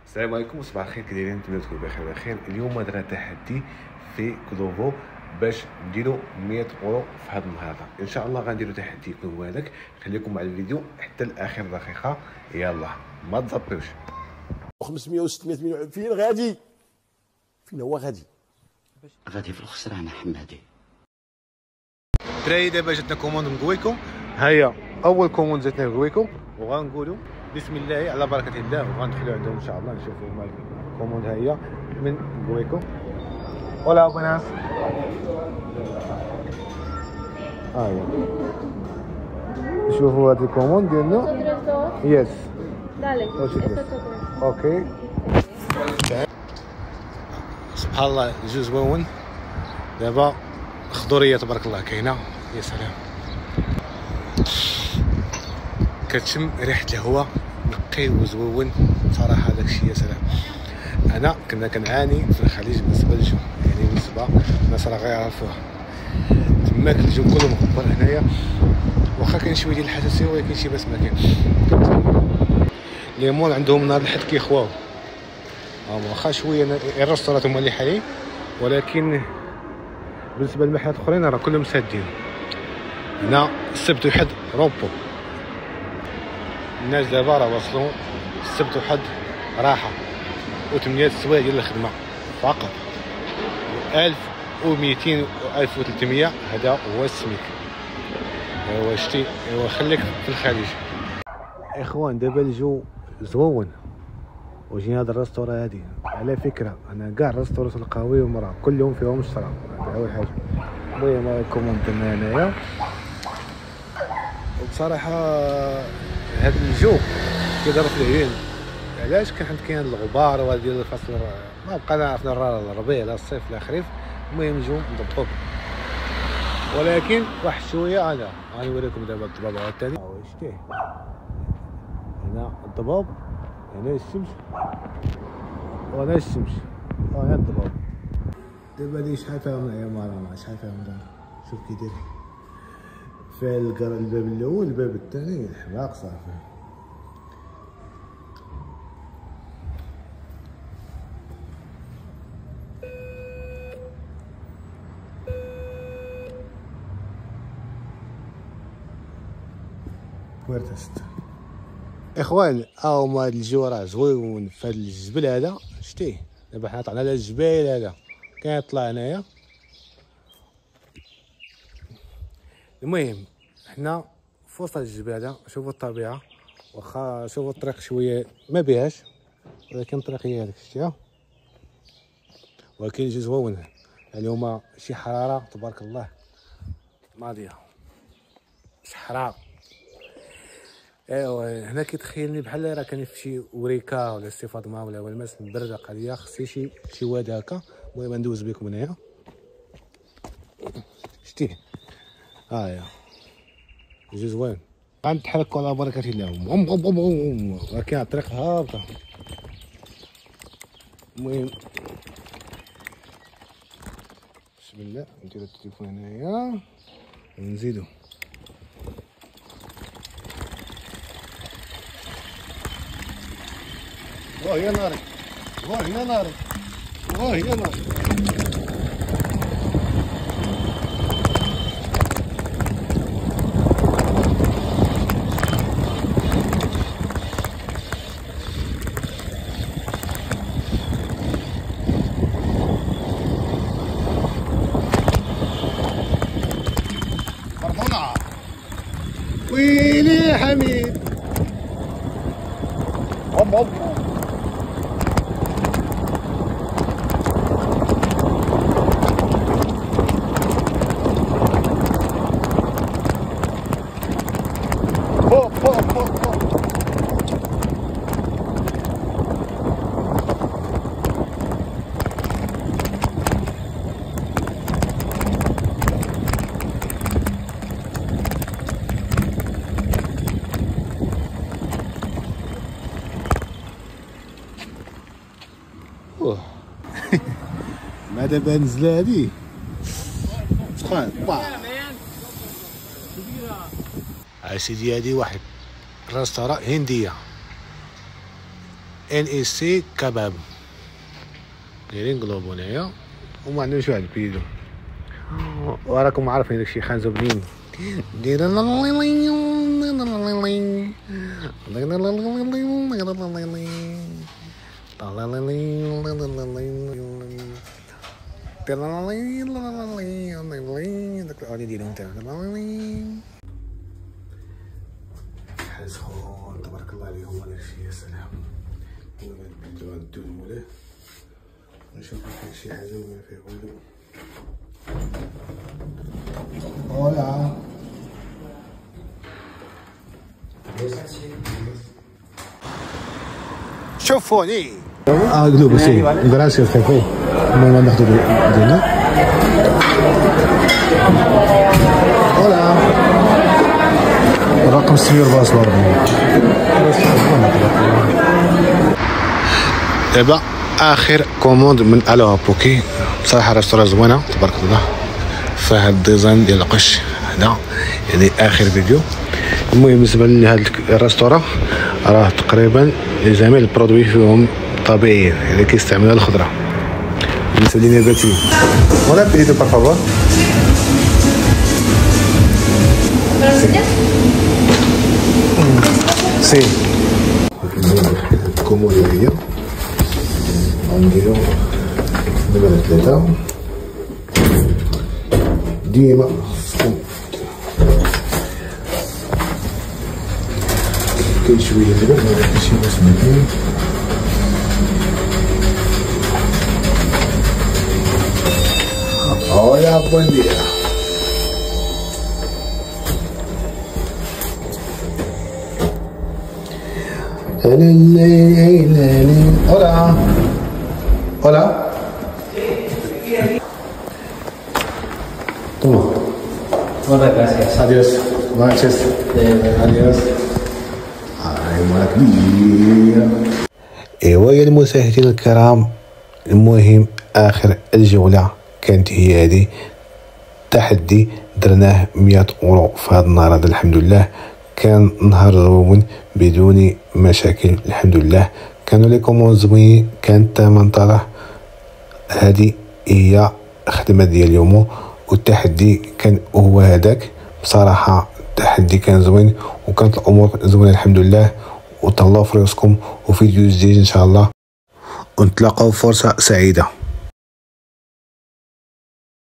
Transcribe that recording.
السلام عليكم وصباح الخير، كي دايرين؟ نتمنى تكونوا بخير. اليوم درنا تحدي في كلوفو باش نديرو 100 اورو في هذا النهار. ان شاء الله غنديرو تحدي يكون هذاك. خليكم مع الفيديو حتى لاخر دقيقه، يلا ما تزبطوش. 500 و600 مليون فين غادي؟ فين هو غادي؟ غادي في الخسران حمادي. دراري دابا جاتنا كوموند من كويكو، هيا اول كوموند جاتنا من كويكو، وغنقولوا بسم الله على بركه الله وغندخلوا عندهم ان شاء الله نشوفوا هما الكوموند. هيا من كويكو. Hola, buenas. شوفوا هاد الكوموند ديالنا. يس. Dale, esto اوكي. سبحان الله الجو زوين. دابا خضوريه تبارك الله كاينه، يا سلام. كتشم ريحه الهواء نقي وزوين صراحه، داكشي يا سلام. انا كنا كنعاني في الخليج بالنسبه للجو، يعني بالنسبه الناس راه غيعرفوها تماك الجو كله مغبر هنايا، واخا كاين شويه ديال الحساسيه ولكن شي باس ما كاين. ليمون عندهم نهار الحد كيخواو، واخا شويه الريستورات هما اللي حالين، ولكن بالنسبه للمحلات الاخرين راه كلهم سادين. هنا السبت والحد روبو، الناس دابا راه وصلوا السبت والحد راحه و8 سوايع ديال الخدمه فقط، 1200 و 1300 هذا هو السميك. ايوا شتي، ايوا خليك في الخليج. اخوان دابا الجو زوون وجينا هذا الريستورا هادي. على فكره انا كاع الريستورات القهوي ومرا كلهم فيهم الشراب، هذا اول حاجه. المهم الكوموند درنا هنايا، وبصراحه هذا الجو كيضرب في العيون. علاش؟ كاين الغبار وهذا ديال الفصل، ما بقينا عرفنا لا الربيع لا الصيف لا الخريف. المهم الجو مضبوط، ولكن واحد شويه انا غنوريكم دابا الضباب عاوتاني. شتيه هنا الضباب، هنا الشمس وهنا الشمس وهنا الضباب. دابا هادي شحال فيها من عماره، شحال فيها من دار. شوف كي داير فيها الباب الاول الباب الثاني الحماق صافي. بويرتاست اخوان، هاهما هاد الجو راه زوين في هاد الجبل هذا. شتيه دابا حنا طلعنا على الجبال هذا كيطلع هنايا. المهم حنا في وسط الجبل هذا، شوفوا الطبيعه، واخا شوفوا الطريق شويه ما بيهاش، ولكن الطريق هي هذيك شتيها، ولكن الجو زوين. اليوم شي حراره تبارك الله ماضيه، صحراء. ايوا هنا كيتخيلني بحال راه كان في شي وريكا ولا سي فاطمه ولا الماس مبرده. قال لي خصني شي واد هكا. المهم ندوز بكم هنايا. شتيه هايا الجو زوين. غنتحركوا على بركه الله، ولكن الطريق هابطه. المهم بسم الله نديرو التليفون هنايا ونزيدو. يا ناري، يا ناري، يا ناري. بربونة ويلي حميد. ما دابا نزله هادي سخان. سيدي هادي واحد ريستورا هنديه، NEC كباب دايرين نقلبو هنايا وما عندناش واحد البيدو وراكم عارفين داكشي خانزو بنين دير حزخون تبارك الله عليهم ولا شي. يا سلام نبداو ندوز مولاه نشوف كاين شي حاجه ولا فيه والو. Hola. شوفوني قلوب سي غراسي كافي ما ناخذ دينا. هولا رقم 644. دابا اخر كوموند من الو بوكي. بصراحه ريستوران زوينه تبارك الله فهاد الديزاين ديال القش هذا يعني اخر فيديو. المهم بالنسبه لهاد الريستوران راه تقريبا جميع البرودوي فيهم طبيعيين يعني كيستعملوا الخضره. بالنسبه لي نباتي ولا بيدو بار فافور سي الكومودي هي غنديرو نمرة 3 ديما كاين شويه دابا ماشي ناس مكان يا بونديا hola hola toma. Muchas gracias. Adiós. Noches. Adiós. ايوا يا المشاهدين الكرام، المهم اخر الجولة كانت هي هذه. تحدي درناه 100 اورو في هذا النهار هذا. الحمد لله كان نهار زوين بدون مشاكل الحمد لله. كانوا لي كوموند زوين، كان الثمن طالع. هذه هي الخدمه ديال اليوم والتحدي كان هو هذاك. بصراحه التحدي كان زوين وكانت الامور زوينه الحمد لله. وتهلاو في راسكم وفيديو جديد ان شاء الله، ونتلاقاو فرصه سعيده.